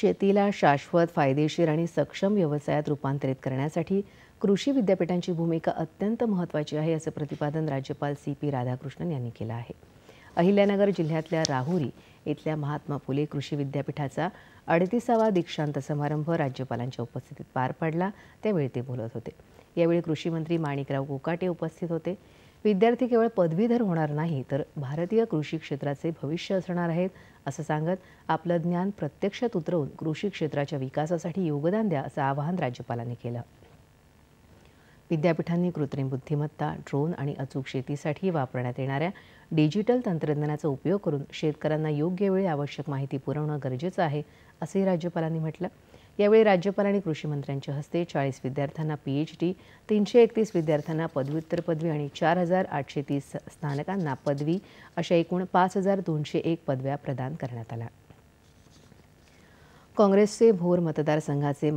शेतीला शाश्वत, फायदेशीर आणि सक्षम व्यवसायात रूपांतरित करण्यासाठी कृषी विद्यापीठांची भूमिका अत्यंत महत्त्वाची आहे, असं प्रतिपादन राज्यपाल CP राधाकृष्णन यांनी केलं आहे. अहिल्यानगर जिल्ह्यातल्या राहुरी इथल्या महात्मा फुले कृषी विद्यापीठाचा 38वा दीक्षांत समारंभ राज्यपालांच्या उपस्थितीत पार पडला. त्यावेळी ते बोलत होते. यावेळी कृषी मंत्री माणिकराव कोकाटे उपस्थित होते. विद्यार्थी केवळ पदवीधर होणार नाही, तर भारतीय कृषी क्षेत्राचे भविष्य असणार आहेत, असं सांगत आपलं ज्ञान प्रत्यक्षात उतरवून कृषी क्षेत्राच्या विकासासाठी योगदान द्या, असं आवाहन राज्यपालांनी केलं. विद्यापीठांनी कृत्रिम बुद्धिमत्ता, ड्रोन आणि अचूक शेतीसाठी वापरण्यात येणाऱ्या डिजिटल तंत्रज्ञानाचा उपयोग करून शेतकऱ्यांना योग्य वेळी आवश्यक माहिती पुरवणं गरजेचं आहे, असंही राज्यपालांनी म्हटलं. यावेळी राज्यपाल आणि कृषी मंत्र्यांच्या हस्ते 40 विद्यार्थ्यांना PhD, 331 विद्यार्थ्यांना पदव्युत्तर पदवी आणि 4,830 स्नातकांना पदवी अशा एकूण 5,201 पदव्या प्रदान करण्यात आल्या. काँग्रेसचे भोर मतदारसंघाचे